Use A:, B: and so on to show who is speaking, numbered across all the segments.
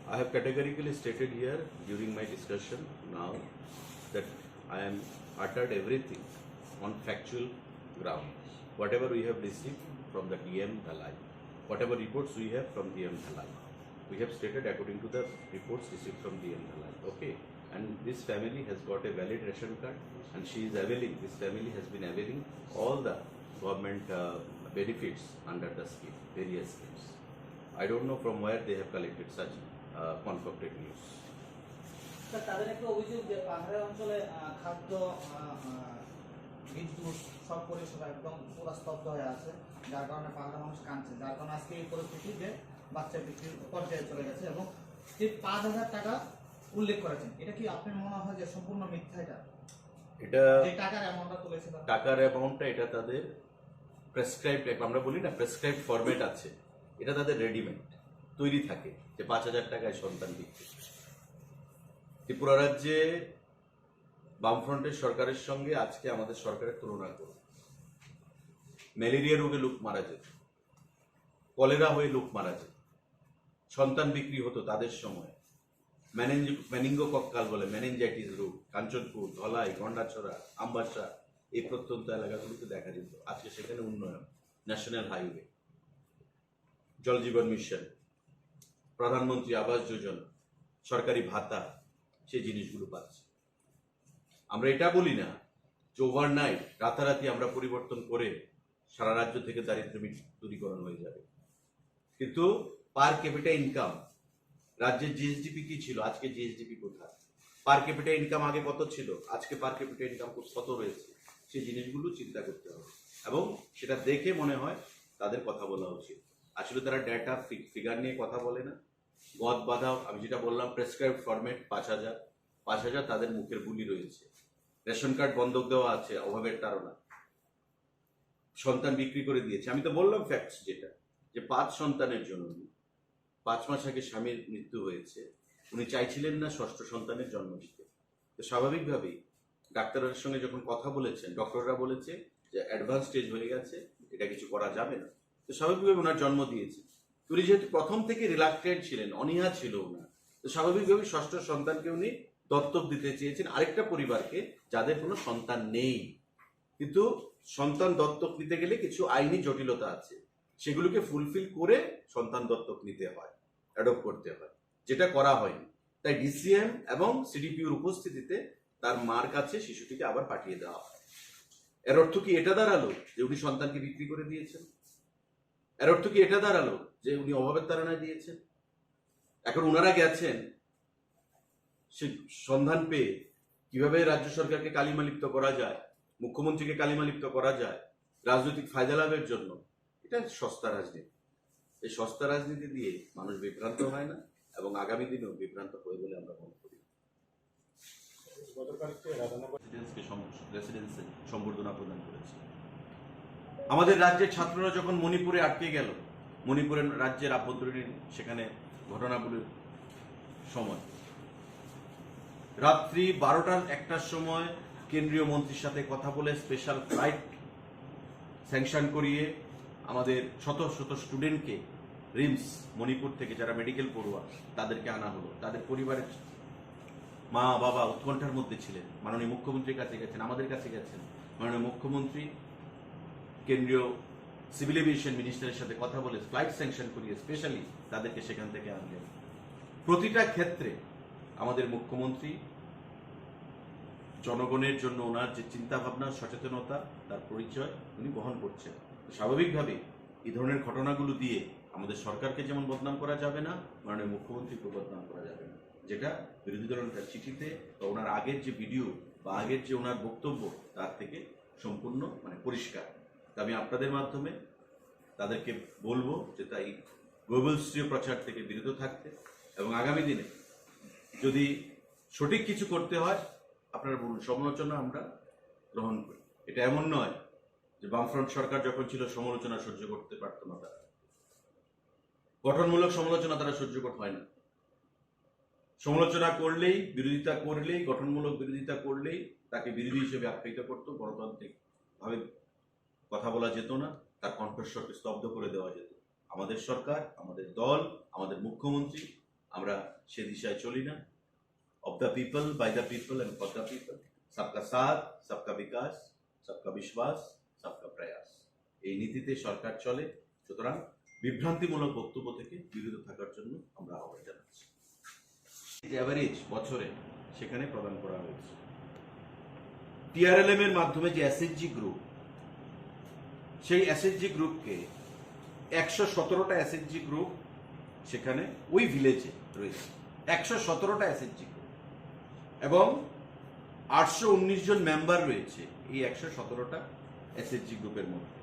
A: I have categorically stated here during my discussion now that I am uttered everything on factual ground. Whatever we have received from the DM Dhalai, whatever reports we have from DM Dhalai, we have stated according to the reports received from DM Dhalai. Okay, and this family has got a valid ration card, and she is availing. This family has been availing all the government benefits under the scheme, various schemes. I don't know from where they have collected such concocted news.
B: Sir তাদের একটা অভিযোগ যে পাহাড়ের অঞ্চলে খাদ্য বিদ্যুৎ সব পরিষেবা একদম পুরো স্তব্ধ হয়ে আছে, যার কারণে পাহাড়ের মানুষ কাঁদছে, যার কারণে আজকে এই পরিস্থিতি যে বাচ্চা বিক্রির পর্যায়ে চলে গেছে এবং যে 5,000 টাকা উল্লেখ করেছেন, এটা কি আপনার মনে হয় যে সম্পূর্ণ মিথ্যা? এটা যে টাকার অ্যামাউন্টটা তুলেছে,
A: টাকার অ্যামাউন্টটা এটা তাদের প্রেসক্রাইবড, আমরা বলি না প্রেসক্রাইবড ফরম্যাট আছে, এটা তাদের রেডিমেড তৈরি থাকে যে 5,000 টাকায় সন্তান বিক্রি। ত্রিপুরা রাজ্যে বামফ্রন্টের সরকারের সঙ্গে আজকে আমাদের সরকারের তুলনা করুন। ম্যালেরিয়া রোগে লোক মারা যেত, কলেরা হয়ে লোক মারা যেত, সন্তান বিক্রি হতো তাদের সময়। ম্যানিঙ্গোকক্কাল বলে মেনিনজাইটিস রোগ কাঞ্চনপুর, ধলাই, গন্ডাছড়া, আমবাসা এই প্রত্যন্ত এলাকাগুলিতে দেখা যেত। আজকে সেখানে উন্নয়ন, ন্যাশনাল হাইওয়ে, জল জীবন মিশন, প্রধানমন্ত্রী আবাস যোজনা, সরকারি ভাতা, সেই জিনিসগুলো পাচ্ছে। আমরা এটা বলি না যে ওভারনাইট রাতারাতি আমরা পরিবর্তন করে সারা রাজ্য থেকে দারিদ্র্য দূরীকরণ হয়ে যাবে, কিন্তু পার ক্যাপিটা ইনকাম, রাজ্যের জিএসডিপি কি ছিল, আজকে জিএসডিপি কোথায়? পার ক্যাপিটা ইনকাম আগে কত ছিল, আজকে পার ক্যাপিটা ইনকাম কত রয়েছে? সেই জিনিসগুলো চিন্তা করতে হবে এবং সেটা দেখে মনে হয় তাদের কথা বলা উচিত। আসলে তারা ডেটা ফিগার নিয়ে কথা বলে না, গদ বাধা। আমি যেটা বললাম প্রেসক্রাইব ফরম্যাট 5,000 তাদের মুখের বুলি রয়েছে। রেশন কার্ড বন্ধক দেওয়া আছে অভাবের তাড়না, সন্তান বিক্রি করে দিয়েছে। আমি তো বললাম ফ্যাক্টস যেটা, যে 5 সন্তানের জন্য 5 মাস আগে স্বামীর মৃত্যু হয়েছে, উনি চাইছিলেন না ষষ্ঠ সন্তানের জন্ম দিতে। তো স্বাভাবিকভাবেই ডাক্তারের সঙ্গে যখন কথা বলেছেন, ডক্টররা বলেছে যে অ্যাডভান্স স্টেজ হয়ে গেছে, এটা কিছু করা যাবে না। তো স্বাভাবিকভাবে ওনার জন্ম দিয়েছে। উনি যেহেতু প্রথম থেকে রিলাক্টেড ছিলেন, অনীহা ছিল ওনার, তো স্বাভাবিকভাবে ষষ্ঠ সন্তানকে উনি দত্তক দিতে চেয়েছেন আরেকটা পরিবারকে যাদের কোনো সন্তান নেই। কিন্তু সন্তান দত্তক নিতে গেলে কিছু আইনি জটিলতা আছে, সেগুলোকে ফুলফিল করে সন্তান দত্তক নিতে হয়, অ্যাডপ্ট করতে হয়, যেটা করা হয়নি। তাই ডিসিএম এবং সিডিপিওর উপস্থিতিতে তার মার কাছে শিশুটিকে আবার পাঠিয়ে দেওয়া হয়। এর অর্থ কি এটা দাঁড়ালো যে উনি সন্তানকে বিক্রি করে দিয়েছেন? এর অর্থ কি এটা দাঁড়ালো যে উনি অভাবের তাড়নায় দিয়েছেন? এখন ওনারা গেছেন সে সন্ধান পেয়ে কিভাবে রাজ্য সরকারকে কালিমালিপ্ত করা যায়, মুখ্যমন্ত্রীকে কালিমালিপ্ত করা যায় রাজনৈতিক ফায়দা লাভের জন্য। এটা সস্তা রাজনীতি। এই সস্তা রাজনীতি দিয়ে মানুষ বিভ্রান্ত হয় না এবং আগামী দিনেও বিভ্রান্ত হবে বলে আমরা মনে করি। রেসিডেন্সে সম্বর্ধনা প্রদান করেছে। আমাদের রাজ্যের ছাত্ররা যখন মণিপুরে আটকে গেল, মণিপুরের রাজ্যের আভ্যন্তরীণ সেখানে ঘটনাগুলির সময় রাত্রি 12টা-1টার সময় কেন্দ্রীয় মন্ত্রীর সাথে কথা বলে স্পেশাল ফ্লাইট স্যাংশন করিয়ে আমাদের শত শত স্টুডেন্টকে রিমস মণিপুর থেকে যারা মেডিকেল পড়ুয়া তাদেরকে আনা হলো। তাদের পরিবারের মা বাবা উৎকণ্ঠার মধ্যে ছিলেন। মাননীয় মুখ্যমন্ত্রীর কাছে গেছেন, আমাদের কাছে গেছেন। মাননীয় মুখ্যমন্ত্রী কেন্দ্রীয় সিভিল এভিয়েশন মিনিস্টারের সাথে কথা বলে ফ্লাইট স্যাংশন করিয়ে স্পেশালি তাদেরকে সেখান থেকে আনলেন। প্রতিটা ক্ষেত্রে আমাদের মুখ্যমন্ত্রী জনগণের জন্য ওনার যে চিন্তা ভাবনা, সচেতনতা, তার পরিচয় উনি বহন করছেন। স্বাভাবিকভাবে এই ধরনের ঘটনাগুলো দিয়ে আমাদের সরকারকে যেমন বদনাম করা যাবে না, মাননীয় মুখ্যমন্ত্রীকে বদনাম করা যাবে না, যেটা বিরোধী দলের চিঠিতে বা ওনার আগের যে ভিডিও বা আগের যে ওনার বক্তব্য তার থেকে সম্পূর্ণ পরিষ্কার। আমি আপনাদের মাধ্যমে তাদেরকে বলবো যে তাই গোবলস্ট্রীয় প্রচার থেকে বিরত থাকতে এবং আগামী দিনে যদি সঠিক কিছু করতে হয় আপনারা বলুন, সমালোচনা আমরা গ্রহণ করি। এটা এমন নয় যে বামফ্রন্ট সরকার যখন ছিল সমালোচনা সহ্য করতে পারত না, তারা গঠনমূলক সমালোচনা তারা সহ্য করতে হয় না। সমালোচনা করলেই, বিরোধিতা করলেই, গঠনমূলক বিরোধিতা করলেই তাকে বিরোধী হিসেবে আখ্যায়িত করতো, গণতান্ত্রিক ভাবে কথা বলা যেত না, তার কণ্ঠস্বরকে স্তব্ধ করে দেওয়া যেত। আমাদের সরকার, আমাদের দল, আমাদের মুখ্যমন্ত্রী আমরা সে দিশায় চলি না। Of the people, by the people and for the people, সবকা সাথ, সবকা বিকাশ, সবকা বিশ্বাস, সবকা প্রয়াস, এই নীতিতে সরকার চলে। সুতরাং বিভ্রান্তিমূলক বক্তব্য থেকে বিরত থাকার জন্য আমরা আহ্বান জানাচ্ছি। অ্যাভারেজ বছরে সেখানে প্রদান করা হয়েছে। টিআরএলএম এর মাধ্যমে যে এসএইচজি গ্রুপ, সেই এসএইচজি গ্রুপকে 117টা এসএইচজি গ্রুপ সেখানে ওই ভিলেজে রয়েছে, 117টা এসএইচজি গ্রুপ, এবং 819 জন মেম্বার রয়েছে এই 117টা এসএইচজি গ্রুপের মধ্যে।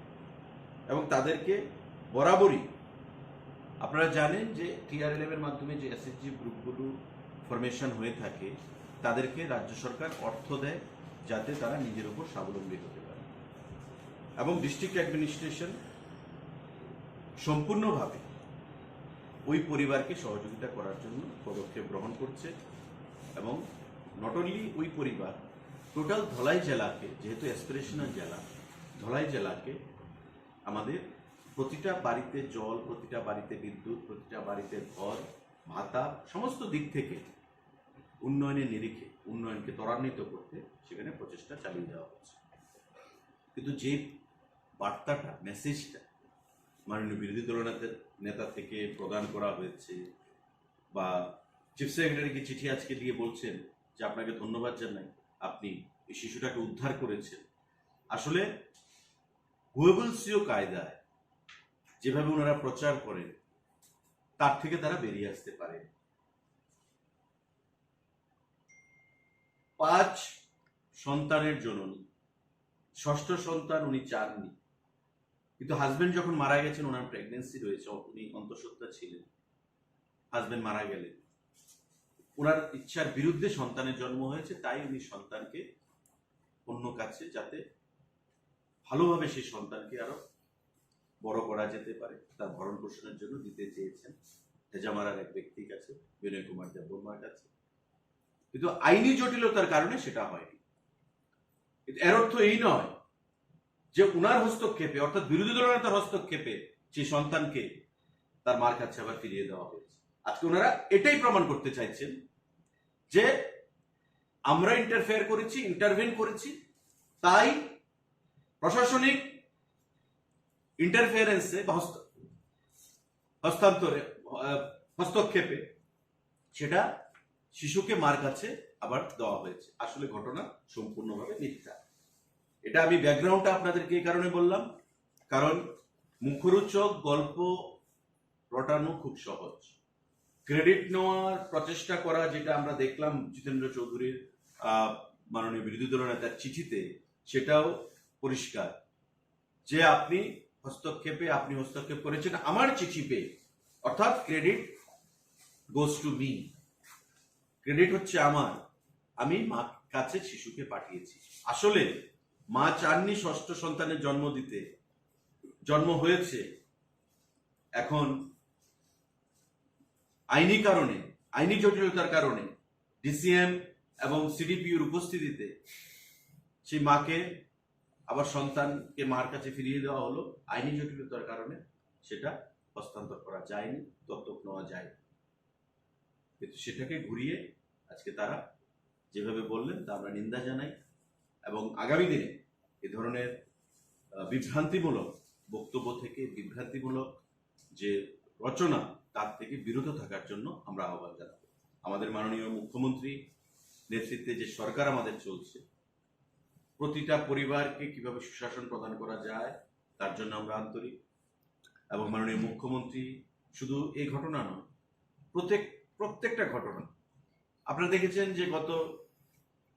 A: এবং তাদেরকে বরাবরই আপনারা জানেন যে টিআরএলএম এর মাধ্যমে যে এসএইচজি গ্রুপগুলো ফরমেশন হয়ে থাকে, তাদেরকে রাজ্য সরকার অর্থ দেয় যাতে তারা নিজের উপর স্বাবলম্বী হতে পারে। এবং ডিস্ট্রিক্ট অ্যাডমিনিস্ট্রেশন সম্পূর্ণভাবে ওই পরিবারকে সহযোগিতা করার জন্য পদক্ষেপ গ্রহণ করছে। এবং নট অনলি ওই পরিবার, টোটাল ধলাই জেলাকে, যেহেতু অ্যাসপিরেশনাল জেলা, ধলাই জেলাকে আমাদের প্রতিটা বাড়িতে জল, প্রতিটা বাড়িতে বিদ্যুৎ, প্রতিটা বাড়িতে ঘর, ভাতা, সমস্ত দিক থেকে উন্নয়নের নিরিখে উন্নয়নকে ত্বরান্বিত করতে সেখানে প্রচেষ্টা চালিয়ে যাওয়া হচ্ছে। কিন্তু যে বার্তাটা, মেসেজটা মাননীয় বিরোধী দল নেতা থেকে প্রদান করা হয়েছে, বা চিফ সেক্রেটারিকে চিঠি আজকে দিয়ে বলছেন যে আপনাকে ধন্যবাদ জানাই, আপনি এই শিশুটাকে উদ্ধার করেছেন, আসলে হুয়েবলসীয় কায়দায় যেভাবে ওনারা প্রচার করেন তার থেকে তারা বেরিয়ে আসতে পারে। 5 সন্তানের জননী, ষষ্ঠ সন্তান উনি চাননি, কিন্তু হাজবেন্ড যখন মারা গেছেন, ওনার প্রেগনেন্সি রয়েছে, উনি অন্তঃসত্ত্বা ছিলেন, হাজবেন্ড মারা গেলেন, ওনার ইচ্ছার বিরুদ্ধে সন্তানের জন্ম হয়েছে, তাই উনি সন্তানকে অন্য কাছে, যাতে ভালোভাবে সেই সন্তানকে আরো বড় করা যেতে পারে, তার ভরণ পোষণের জন্য দিতে চেয়েছেন হেজামারার এক ব্যক্তির কাছে, বিনয় কুমার দেববর্মার কাছে। কিন্তু আইনি জটিলতার কারণে সেটা হয়নি। এর অর্থ এই নয় যে উনার হস্তক্ষেপে, অর্থাৎ বিরোধী দলনেতার হস্তক্ষেপে সেই সন্তানকে তার মার কাছে আবার ফিরিয়ে দেওয়া হয়েছে। আজকে ওনারা এটাই প্রমাণ করতে চাইছেন যে আমরা ইন্টারভেন করেছি, তাই প্রশাসনিক ইন্টারফেয়ারেন্সে বা হস্তক্ষেপে সেটা শিশুকে মার কাছে আবার দেওয়া হয়েছে। আসলে ঘটনা সম্পূর্ণভাবে মিথ্যা। এটা আমি ব্যাকগ্রাউন্ডটা আপনাদেরকে এই কারণে বললাম, কারণ মুখরোচক গল্প রটানো খুব সহজ, ক্রেডিট নেওয়ার প্রচেষ্টা করা, যেটা আমরা দেখলাম জিতেন্দ্র চৌধুরীর মাননীয় বিরোধী দল নেতার চিঠিতে, সেটাও পরিষ্কার যে আপনি হস্তক্ষেপ করেছেন আমার চিঠি পেয়ে, অর্থাৎ credit goes to me, credit হচ্ছে আমার, আমি মা কাছে শিশুকে পাঠিয়েছি। আসলে মা চাননি ষষ্ঠ সন্তানের জন্ম হয়েছে, এখন আইনি জটিলতার কারণে ডিসিএম এবং সিডিপিওর উপস্থিতিতে সেই মাকে আবার সন্তানকে মার কাছে ফিরিয়ে দেওয়া হলো। আইনি জটিলতার কারণে সেটা হস্তান্তর করা যায়নি, দত্তক নেওয়া যায়নি। কিন্তু সেটাকে ঘুরিয়ে আজকে তারা যেভাবে বললেন তা আমরা নিন্দা জানাই, এবং আগামী দিনে এ ধরনের বিভ্রান্তিমূলক বক্তব্য থেকে, বিভ্রান্তিমূলক যে রচনা, তার থেকে বিরত থাকার জন্য আমরা আহ্বান জানাব। আমাদের মাননীয় মুখ্যমন্ত্রী নেতৃত্বে যে সরকার আমাদের চলছে, প্রতিটা পরিবারকে কিভাবে সুশাসন প্রদান করা যায় তার জন্য আমরা আন্তরিক। এবং মাননীয় মুখ্যমন্ত্রী শুধু এই ঘটনা নয়, প্রত্যেকটা ঘটনা আপনারা দেখেছেন যে গত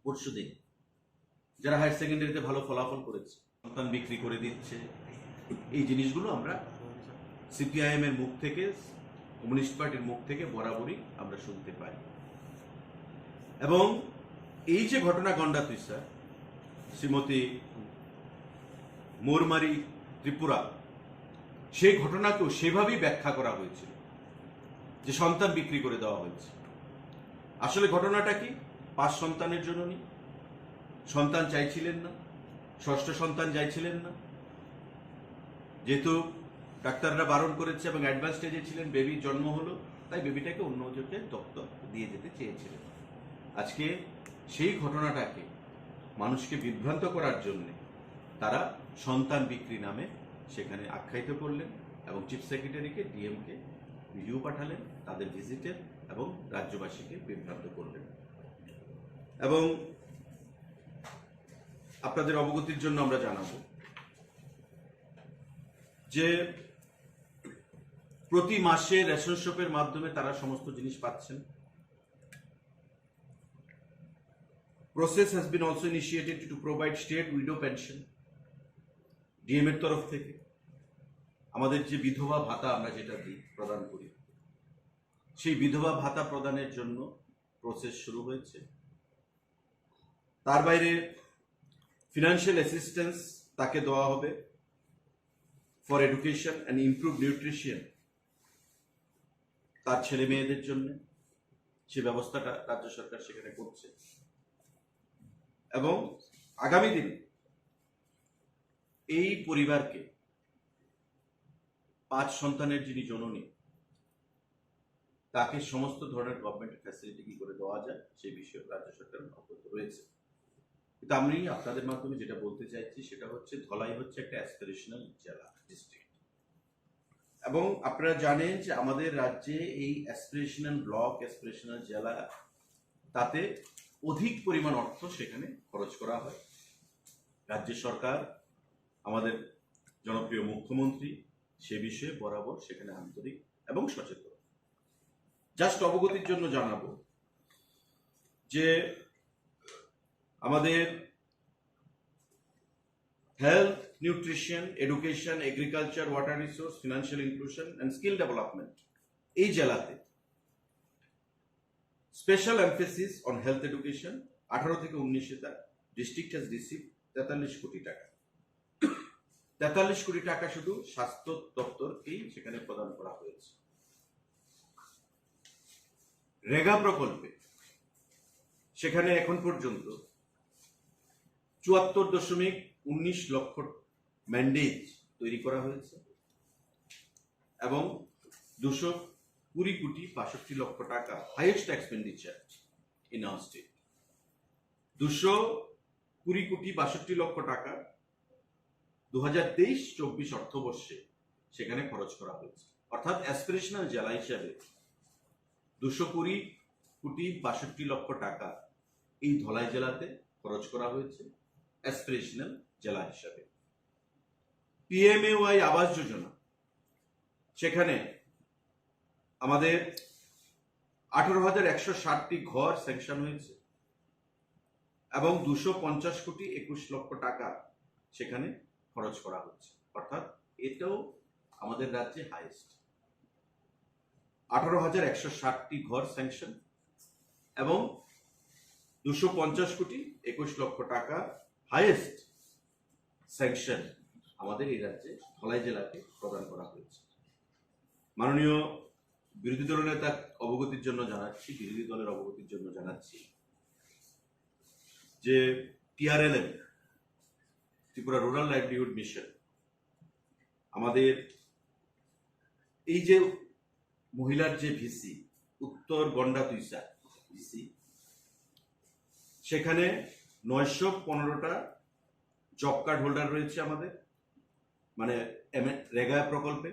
A: পরশুদিন যারা হায়ার সেকেন্ডারিতে ভালো ফলাফল করেছে, সন্তান বিক্রি করে দিচ্ছে, এই জিনিসগুলো আমরা সিপিআইএম এর মুখ থেকে, কমিউনিস্ট পার্টির মুখ থেকে বরাবরই আমরা শুনতে পাই। এবং এই যে ঘটনা গন্ডাতুইসা, শ্রীমতী মোরমারি ত্রিপুরা, সেই ঘটনাকেও সেভাবেই ব্যাখ্যা করা হয়েছিল যে সন্তান বিক্রি করে দেওয়া হয়েছে। আসলে ঘটনাটা কি? 5 সন্তানের জননী, সন্তান চাইছিলেন না, ষষ্ঠ সন্তান চাইছিলেন না, যেহেতু ডাক্তাররা বারণ করেছে এবং অ্যাডভান্স স্টেজে ছিলেন, বেবির জন্ম হলো, তাই বেবিটাকে অন্য জনের দপ্তর দিয়ে যেতে চেয়েছিলেন। আজকে সেই ঘটনাটাকে মানুষকে বিভ্রান্ত করার জন্যে তারা সন্তান বিক্রি নামে সেখানে আখ্যায়িত করলেন এবং চিফ সেক্রেটারিকে ডিএমকে ভিডিও পাঠালেন তাদের ভিজিটের এবং রাজ্যবাসীকে বিভ্রান্ত করলেন। এবং আপনাদের অবগতির জন্য আমরা জানাবো যে প্রতি মাসে রেশন শপের মাধ্যমে তারা সমস্ত জিনিস পাচ্ছেন। Process has been also initiated to provide state widow pension DM এর তরফ থেকে। আমাদের যে বিধবা ভাতা আমরা যেটা দিই প্রদান করি, সেই বিধবা ভাতা প্রদানের জন্য প্রসেস শুরু হয়েছে। তার বাইরে ফিনান্সিয়াল অ্যাসিস্ট্যান্স তাকে দেওয়া হবে for education and improve nutrition তার ছেলে মেয়েদের জন্য, সে ব্যবস্থাটা রাজ্য সরকার সেখানে করছে। এবং আগামী দিনে এই পরিবারকে 5 সন্তানের যিনি জননী, তাকে সমস্ত ধরনের গভর্নমেন্ট ফ্যাসিলিটি কি করে দেওয়া যায় সেই বিষয়ে রাজ্য সরকার অবগত রয়েছে। কিন্তু আমি আপনাদের মাধ্যমে যেটা বলতে চাইছি সেটা হচ্ছে ধলাই হচ্ছে একটা অ্যাসপিরেশনাল জেলা ডিস্ট্রিক্ট, এবং আপনারা জানেন যে আমাদের রাজ্যে এই অ্যাসপিরেশনাল ব্লক, অ্যাসপিরেশনাল জেলা, তাতে অধিক পরিমাণ অর্থ সেখানে খরচ করা হয়। রাজ্য সরকার, আমাদের জনপ্রিয় মুখ্যমন্ত্রী সে বিষয়ে বরাবর সেখানে আন্তরিক এবং সচেতন। জাস্ট অবগতির জন্য জানাবো যে আমাদের health, nutrition, education, agriculture, water resource, financial inclusion and skill development এই জেলাতে special emphasis on health education 18 থেকে 19 তার ডিস্ট্রিক্ট হ্যাজ রিসিভ 43 কোটি টাকা। 43 কোটি টাকা শুধু স্বাস্থ্য দপ্তরকেই সেখানে প্রদান করা হয়েছে। রেগা প্রকল্পে সেখানে এখন পর্যন্ত 74.19 লক্ষ ম্যান্ডেজ তৈরি করা হয়েছে এবং 220 কোটি 62 লক্ষ টাকা highest expenditure in our state. 220 কোটি 62 লক্ষ টাকা 2023-24 অর্থবর্ষে সেখানে খরচ করা হয়েছে। অর্থাৎ অ্যাসপিরেশনাল জেলা হিসাবে 220 কোটি 62 লক্ষ টাকা এই ধলাই জেলাতে খরচ করা হয়েছে অ্যাসপিরেশনাল জেলা হিসাবে। পিএমএওয়াই আবাস যোজনা, সেখানে আমাদের 18,160টি ঘর স্যাংশন হয়েছে এবং 250 কোটি 21 লক্ষ টাকা সেখানে খরচ করা হচ্ছে। অর্থাৎ এটাও আমাদের রাজ্যে হাইয়েস্ট। 18,160টি ঘর স্যাংশন এবং 250 কোটি 21 লক্ষ টাকা হাইয়েস্ট স্যাংশন আমাদের এই রাজ্যে ধলাই জেলাকে প্রদান করা হয়েছে। মাননীয় বিরোধী দল নেতা অবগতির জন্য জানাচ্ছি, বিরোধী দলের অবগতির জন্য জানাচ্ছি যে TRLM, Tripura rural livelihood mission, আমাদের এই যে মহিলার যে ভিসি উত্তর গন্ডা তুইসা ভিসি, সেখানে 915টা জব কার্ড হোল্ডার রয়েছে আমাদের, মানে রেগা প্রকল্পে।